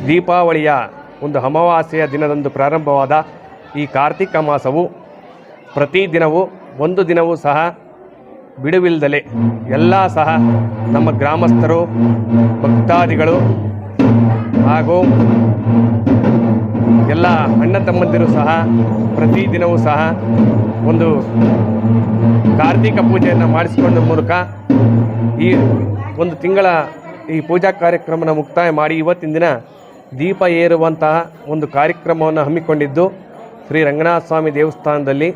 ದೀಪಾವಳಿಯ ಒಂದು ಅಮಾವಾಸ್ಯೆಯ ದಿನದಂದು ಪ್ರಾರಂಭವಾದ ಈ ಕಾರ್ತಿಕ ಮಾಸವು ಪ್ರತಿದಿನವೂ ಒಂದು ದಿನವೂ ಸಹ ಬಿಡುವಿಲ್ಲದಲೇ ಎಲ್ಲ ಸಹ ನಮ್ಮ ಗ್ರಾಮಸ್ಥರು, ಭಕ್ತಾದಿಗಳು ಹಾಗೂ ಎಲ್ಲ ಅಣ್ಣ ತಮ್ಮಂದಿರು ಸಹ ಪ್ರತಿದಿನವೂ ಸಹ ಒಂದು ಕಾರ್ತಿಕ ಪೂಜೆಯನ್ನು ಮಾಡಿಸಿಕೊಂಡ ಮೂಲಕ ಈ ಒಂದು ತಿಂಗಳ ಈ ಪೂಜಾ ಕಾರ್ಯಕ್ರಮನ ಮುಕ್ತಾಯ ಮಾಡಿ ಇವತ್ತಿನ ದಿನ ದೀಪ ಏರುವಂತಹ ಒಂದು ಕಾರ್ಯಕ್ರಮವನ್ನು ಹಮ್ಮಿಕೊಂಡಿದ್ದು ಶ್ರೀ ರಂಗನಾಥ ಸ್ವಾಮಿ ದೇವಸ್ಥಾನದಲ್ಲಿ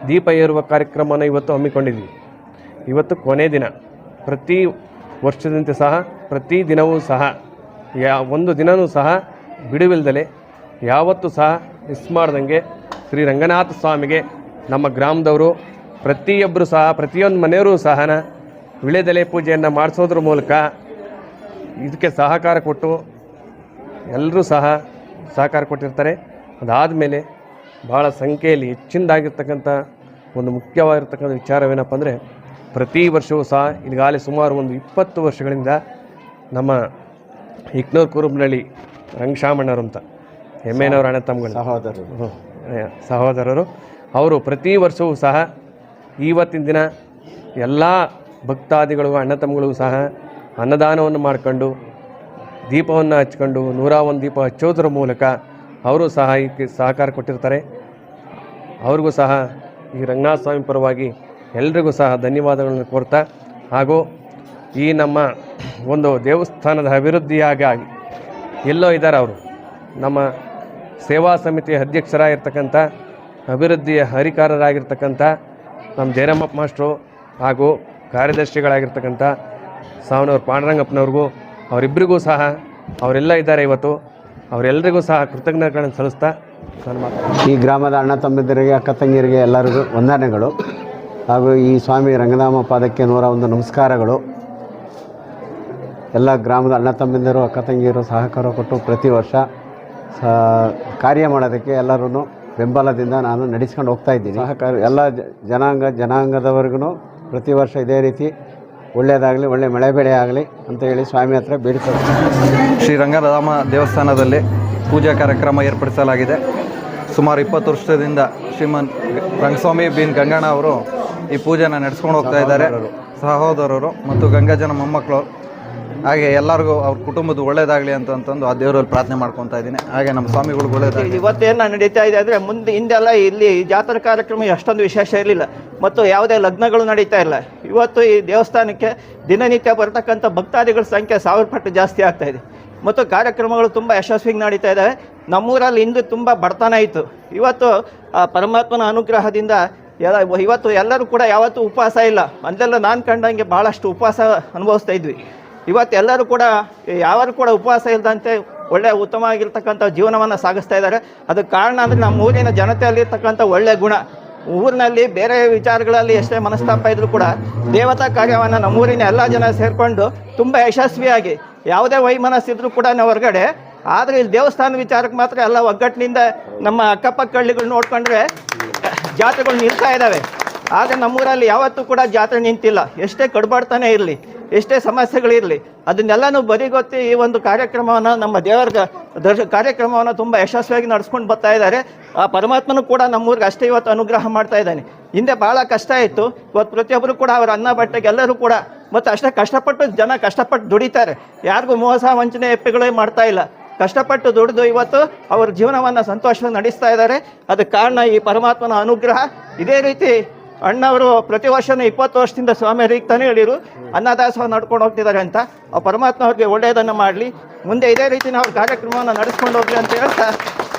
ದೀಪ ಏರುವ ಕಾರ್ಯಕ್ರಮವನ್ನು ಇವತ್ತು ಹಮ್ಮಿಕೊಂಡಿದ್ವಿ. ಇವತ್ತು ಕೊನೆ ದಿನ. ಪ್ರತಿ ವರ್ಷದಂತೆ ಸಹ ಪ್ರತಿ ದಿನವೂ ಸಹ ಒಂದು ದಿನವೂ ಸಹ ಬಿಡುವಿಲ್ಲದಲೇ ಯಾವತ್ತೂ ಸಹ ಮಿಸ್ ಮಾಡ್ದಂಗೆ ಶ್ರೀ ರಂಗನಾಥ ಸ್ವಾಮಿಗೆ ನಮ್ಮ ಗ್ರಾಮದವರು ಪ್ರತಿಯೊಬ್ಬರು ಸಹ ಪ್ರತಿಯೊಂದು ಮನೆಯವರು ಸಹ ವಿಳೆದೆಲೆ ಪೂಜೆಯನ್ನು ಮಾಡಿಸೋದ್ರ ಮೂಲಕ ಇದಕ್ಕೆ ಸಹಕಾರ ಕೊಟ್ಟು ಎಲ್ಲರೂ ಸಹ ಸಹಕಾರ ಕೊಟ್ಟಿರ್ತಾರೆ. ಅದಾದಮೇಲೆ ಭಾಳ ಸಂಖ್ಯೆಯಲ್ಲಿ ಹೆಚ್ಚಿನದಾಗಿರ್ತಕ್ಕಂಥ ಒಂದು ಮುಖ್ಯವಾಗಿರ್ತಕ್ಕಂಥ ವಿಚಾರವೇನಪ್ಪ ಅಂದರೆ ಪ್ರತಿ ವರ್ಷವೂ ಸಹ ಈಗಾಗಲೇ ಸುಮಾರು ಒಂದು 20 ವರ್ಷಗಳಿಂದ ನಮ್ಮ ಇಕ್ನೂರು ಕುರುಬನಹಳ್ಳಿ ರಂಗಶಾಮಣ್ಣರು ಅಂತ ಎಮ್ಮೆನವರ ಅಣ್ಣ ತಮ್ಮಗಳು ಸಹೋದರರು ಅವರು ಪ್ರತಿ ವರ್ಷವೂ ಸಹ ಇವತ್ತಿನ ದಿನ ಎಲ್ಲ ಭಕ್ತಾದಿಗಳಿಗೂ ಅಣ್ಣ ತಮ್ಮಗಳಿಗೂ ಸಹ ಅನ್ನದಾನವನ್ನು ಮಾಡಿಕೊಂಡು ದೀಪವನ್ನು ಹಚ್ಕೊಂಡು 101 ದೀಪ ಹಚ್ಚೋದ್ರ ಮೂಲಕ ಅವರು ಸಹ ಇದಕ್ಕೆ ಸಹಕಾರ ಕೊಟ್ಟಿರ್ತಾರೆ. ಅವ್ರಿಗೂ ಸಹ ಈ ರಂಗನಾಥ ಸ್ವಾಮಿ ಪರವಾಗಿ ಎಲ್ರಿಗೂ ಸಹ ಧನ್ಯವಾದಗಳನ್ನು ಕೋರ್ತಾ ಹಾಗೂ ಈ ನಮ್ಮ ಒಂದು ದೇವಸ್ಥಾನದ ಅಭಿವೃದ್ಧಿಯಾಗಿ ಎಲ್ಲೋ ಇದ್ದಾರೆ ಅವರು ನಮ್ಮ ಸೇವಾ ಸಮಿತಿಯ ಅಧ್ಯಕ್ಷರಾಗಿರ್ತಕ್ಕಂಥ ಅಭಿವೃದ್ಧಿಯ ಹರಿಕಾರರಾಗಿರ್ತಕ್ಕಂಥ ನಮ್ಮ ಜಯರಾಮಪ್ಪ ಮಾಸ್ಟ್ರು ಹಾಗೂ ಕಾರ್ಯದರ್ಶಿಗಳಾಗಿರ್ತಕ್ಕಂಥ ಸಾವನೂರು ಪಾಂಡುರಂಗಪ್ಪನವ್ರಿಗೂ ಅವರಿಬ್ಬರಿಗೂ ಸಹ ಅವರೆಲ್ಲ ಇದ್ದಾರೆ. ಇವತ್ತು ಅವರೆಲ್ಲರಿಗೂ ಸಹ ಕೃತಜ್ಞತೆಗಳನ್ನು ಸಲ್ಲಿಸ್ತಾ ಈ ಗ್ರಾಮದ ಅಣ್ಣ ತಮ್ಮಂದಿರಿಗೆ, ಅಕ್ಕ ತಂಗಿಯರಿಗೆ ಎಲ್ಲರಿಗೂ ವಂದನೆಗಳು ಹಾಗೂ ಈ ಸ್ವಾಮಿ ರಂಗನಾಮ ಪಾದಕ್ಕೆ 101 ನಮಸ್ಕಾರಗಳು. ಎಲ್ಲ ಗ್ರಾಮದ ಅಣ್ಣ ತಮ್ಮಂದಿರು, ಅಕ್ಕ ತಂಗಿಯರು ಸಹಕಾರ ಕೊಟ್ಟು ಪ್ರತಿ ವರ್ಷ ಕಾರ್ಯ ಮಾಡೋದಕ್ಕೆ ಎಲ್ಲರೂ ಬೆಂಬಲದಿಂದ ನಾನು ನಡೆಸ್ಕೊಂಡು ಹೋಗ್ತಾಯಿದ್ದೀನಿ. ಸಹಕಾರ ಎಲ್ಲ ಜನಾಂಗದವರೆಗೂ ಪ್ರತಿ ವರ್ಷ ಇದೇ ರೀತಿ ಒಳ್ಳೆಯದಾಗಲಿ, ಒಳ್ಳೆ ಮಳೆ ಬೆಳೆ ಆಗಲಿ ಅಂತ ಹೇಳಿ ಸ್ವಾಮಿ ಹತ್ರ ಬೇಡಿಕೊಳ್ಳಿ. ಶ್ರೀ ರಂಗರಾಮ ದೇವಸ್ಥಾನದಲ್ಲಿ ಪೂಜಾ ಕಾರ್ಯಕ್ರಮ ಏರ್ಪಡಿಸಲಾಗಿದೆ. ಸುಮಾರು 20 ವರ್ಷದಿಂದ ಶ್ರೀಮನ್ ರಂಗಸ್ವಾಮಿ ಬಿನ್ ಗಂಗಣ್ಣ ಅವರು ಈ ಪೂಜೆನ ನಡೆಸ್ಕೊಂಡು ಹೋಗ್ತಾ ಇದ್ದಾರೆ. ಸಹೋದರರು ಮತ್ತು ಗಂಗಾಜನ ಮೊಮ್ಮಕ್ಕಳು, ಹಾಗೆ ಎಲ್ಲರಿಗೂ ಅವ್ರ ಕುಟುಂಬದ ಒಳ್ಳೇದಾಗಲಿ ಅಂತಂದು ಆ ದೇವರಲ್ಲಿ ಪ್ರಾರ್ಥನೆ ಮಾಡ್ಕೊತಾ ಇದ್ದೀನಿ. ಹಾಗೆ ನಮ್ಮ ಸ್ವಾಮಿಗಳು ಒಳ್ಳೇದಾಗಲಿ. ಇವತ್ತೇನು ನಡೀತಾ ಇದೆ ಅಂದರೆ ಹಿಂದೆಲ್ಲ ಇಲ್ಲಿ ಜಾತ್ರಾ ಕಾರ್ಯಕ್ರಮ ಅಷ್ಟೊಂದು ವಿಶೇಷ ಇರಲಿಲ್ಲ ಮತ್ತು ಯಾವುದೇ ಲಗ್ನಗಳು ನಡೀತಾ ಇಲ್ಲ. ಇವತ್ತು ಈ ದೇವಸ್ಥಾನಕ್ಕೆ ದಿನನಿತ್ಯ ಬರ್ತಕ್ಕಂಥ ಭಕ್ತಾದಿಗಳ ಸಂಖ್ಯೆ 1000 ಪಟ್ಟು ಜಾಸ್ತಿ ಆಗ್ತಾ ಇದೆ ಮತ್ತು ಕಾರ್ಯಕ್ರಮಗಳು ತುಂಬ ಯಶಸ್ವಿಯಾಗಿ ನಡೀತಾ ಇದ್ದಾವೆ. ನಮ್ಮೂರಲ್ಲಿ ಹಿಂದೆ ತುಂಬ ಬಡತನ ಇತ್ತು. ಇವತ್ತು ಆ ಪರಮಾತ್ಮನ ಅನುಗ್ರಹದಿಂದ ಇವತ್ತು ಎಲ್ಲರೂ ಕೂಡ ಯಾವತ್ತೂ ಉಪವಾಸ ಇಲ್ಲ. ಅಲ್ಲೆಲ್ಲ ನಾನು ಕಂಡಂಗೆ ಭಾಳಷ್ಟು ಉಪವಾಸ ಅನುಭವಿಸ್ತಾ ಇದ್ವಿ. ಇವತ್ತು ಎಲ್ಲರೂ ಕೂಡ ಯಾರು ಕೂಡ ಉಪವಾಸ ಇಲ್ಲದಂತೆ ಒಳ್ಳೆಯ ಉತ್ತಮವಾಗಿರ್ತಕ್ಕಂಥ ಜೀವನವನ್ನು ಸಾಗಿಸ್ತಾ ಇದ್ದಾರೆ. ಅದಕ್ಕೆ ಕಾರಣ ಅಂದರೆ ನಮ್ಮ ಊರಿನ ಜನತೆಯಲ್ಲಿರ್ತಕ್ಕಂಥ ಒಳ್ಳೆಯ ಗುಣ. ಊರಿನಲ್ಲಿ ಬೇರೆ ವಿಚಾರಗಳಲ್ಲಿ ಎಷ್ಟೇ ಮನಸ್ತಾಪ ಇದ್ರೂ ಕೂಡ ದೇವತಾ ಕಾರ್ಯವನ್ನು ನಮ್ಮೂರಿನ ಎಲ್ಲ ಜನ ಸೇರಿಕೊಂಡು ತುಂಬ ಯಶಸ್ವಿಯಾಗಿ, ಯಾವುದೇ ವೈಮನಸ್ಸಿದ್ರೂ ಕೂಡ ನಾವು ಹೊರಗಡೆ, ಆದರೆ ಇಲ್ಲಿ ದೇವಸ್ಥಾನ ವಿಚಾರಕ್ಕೆ ಮಾತ್ರ ಎಲ್ಲ ಒಗ್ಗಟ್ಟಿನಿಂದ ನಮ್ಮ ಅಕ್ಕಪಕ್ಕ ಹಳ್ಳಿಗಳು ನೋಡಿಕೊಂಡ್ರೆ ಜಾತ್ರೆಗಳು ನಿಲ್ತಾ ಇದ್ದಾವೆ. ಆದರೆ ನಮ್ಮೂರಲ್ಲಿ ಯಾವತ್ತೂ ಕೂಡ ಜಾತ್ರೆ ನಿಂತಿಲ್ಲ. ಎಷ್ಟೇ ಕಡ್ಬಾಡ್ತಾನೆ ಇರಲಿ, ಎಷ್ಟೇ ಸಮಸ್ಯೆಗಳಿರಲಿ, ಅದನ್ನೆಲ್ಲನೂ ಬದಿಗೊತ್ತಿ ಈ ಒಂದು ಕಾರ್ಯಕ್ರಮವನ್ನು, ನಮ್ಮ ದೇವರ ಕಾರ್ಯಕ್ರಮವನ್ನು ತುಂಬ ಯಶಸ್ವಿಯಾಗಿ ನಡೆಸ್ಕೊಂಡು ಬರ್ತಾ ಇದ್ದಾರೆ. ಆ ಪರಮಾತ್ಮನೂ ಕೂಡ ನಮ್ಮೂರಿಗೆ ಅಷ್ಟೇ ಇವತ್ತು ಅನುಗ್ರಹ ಮಾಡ್ತಾ ಇದ್ದಾನೆ. ಹಿಂದೆ ಭಾಳ ಕಷ್ಟ ಇತ್ತು. ಇವತ್ತು ಪ್ರತಿಯೊಬ್ಬರು ಕೂಡ ಅವರ ಅನ್ನ ಬಟ್ಟೆಗೆ ಎಲ್ಲರೂ ಕೂಡ ಮತ್ತು ಅಷ್ಟೇ ಕಷ್ಟಪಟ್ಟು ಜನ ಕಷ್ಟಪಟ್ಟು ದುಡಿತಾರೆ. ಯಾರಿಗೂ ಮೋಸ ವಂಚನೆ ಎಪ್ಪೆಗಳೇ ಮಾಡ್ತಾ ಇಲ್ಲ. ಕಷ್ಟಪಟ್ಟು ದುಡಿದು ಇವತ್ತು ಅವ್ರ ಜೀವನವನ್ನು ಸಂತೋಷವಾಗಿ ನಡೆಸ್ತಾ ಇದ್ದಾರೆ. ಅದಕ್ಕೆ ಕಾರಣ ಈ ಪರಮಾತ್ಮನ ಅನುಗ್ರಹ. ಇದೇ ರೀತಿ ಅಣ್ಣವರು ಪ್ರತಿ ವರ್ಷವೂ 20 ವರ್ಷದಿಂದ ಸ್ವಾಮಿ ತಾನೇ ಹೇಳಿರು ಅನ್ನದಾಸೋಹ ನಡ್ಕೊಂಡು ಹೋಗ್ತಿದ್ದಾರೆ ಅಂತ. ಆ ಪರಮಾತ್ಮ ಅವ್ರಿಗೆ ಒಳ್ಳೆಯದನ್ನು ಮಾಡಲಿ, ಮುಂದೆ ಇದೇ ರೀತಿ ನಾವು ಕಾರ್ಯಕ್ರಮವನ್ನು ನಡೆಸ್ಕೊಂಡು ಹೋಗ್ಲಿ ಅಂತ ಹೇಳ್ತಾ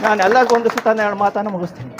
ನಾನು ಎಲ್ಲರಿಗೂ ಒಂದು ಸುತ್ತಾನೆ ಮಾತನ್ನು ಮುಗಿಸ್ತೀನಿ.